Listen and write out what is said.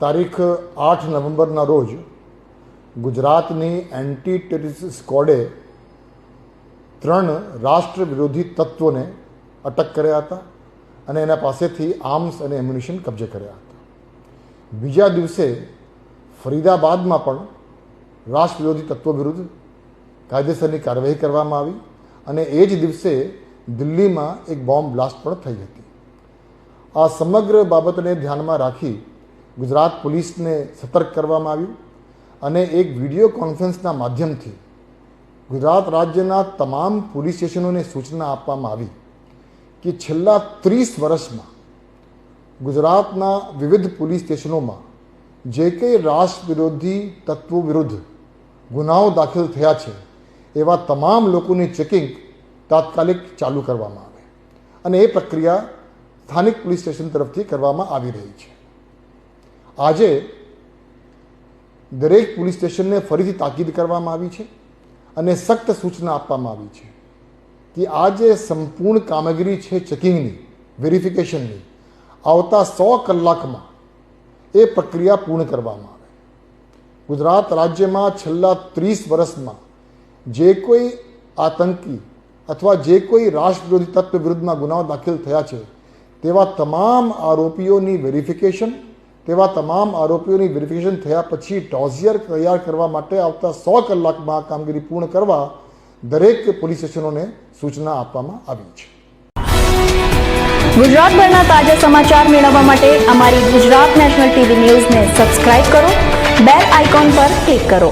તારીખ 8 નવેમ્બરના રોજ ગુજરાતની એન્ટી ટેરરિસ્ટ સ્ક્વોડે 3 રાષ્ટ્ર વિરોધી તત્વોને અટક કર્યા હતા અને એના પાસેથી આર્મ્સ અને એમ્યુનિશન કબજે કર્યા હતા. બીજા દિવસે ફરીદાબાદમાં પણ રાષ્ટ્ર વિરોધી તત્વો વિરુદ્ધ કાયદેસરની કાર્યવાહી કરવામાં આવી અને એ જ દિવસે દિલ્હીમાં એક બોમ્બ બ્લાસ્ટ પણ થઈ હતી. આ સમગ્ર બાબતને ધ્યાનમાં રાખી ગુજરાત પોલીસને સતર્ક કરવામાં આવ્યું અને એક વિડીયો કોન્ફરન્સના માધ્યમથી ગુજરાત રાજ્યના તમામ પોલીસ સ્ટેશનોને સૂચના આપવામાં આવી કે છેલ્લા 30 વર્ષમાં ગુજરાતના વિવિધ પોલીસ સ્ટેશનોમાં જે કંઈ રાષ્ટ્ર વિરોધી તત્વો વિરુદ્ધ ગુનાઓ દાખલ થયા છે એવા તમામ લોકોની ચેકિંગ તાત્કાલિક ચાલુ કરવામાં આવે અને એ પ્રક્રિયા સ્થાનિક પોલીસ સ્ટેશન તરફથી કરવામાં આવી રહી છે. આજે દરેક પોલીસ સ્ટેશનને ફરીથી તાકીદ કરવામાં આવી છે અને સખ્ત સૂચના આપવામાં આવી છે કે આ જે સંપૂર્ણ કામગીરી છે ચેકિંગની, વેરિફિકેશનની, આવતા 100 કલાકમાં એ પ્રક્રિયા પૂર્ણ કરવામાં આવે. ગુજરાત રાજ્યમાં છેલ્લા 30 વર્ષમાં જે કોઈ આતંકી અથવા જે કોઈ રાષ્ટ્ર વિરોધી તત્વ વિરુદ્ધમાં ગુનાઓ દાખલ થયા છે તેવા તમામ આરોપીઓની વેરિફિકેશન થયા પછી ડોઝિયર તૈયાર કરવા માટે આવતા 100 કલાકમાં આ કામગીરી પૂર્ણ કરવા દરેક પોલીસ સ્ટેશનોને સૂચના આપવામાં આવી છે. ગુજરાતભરના તાજા સમાચાર મેળવવા માટે અમારી ગુજરાત નેશનલ ટીવી ન્યૂઝને સબસ્ક્રાઇબ કરો, બેલ આઇકોન પર ક્લિક કરો.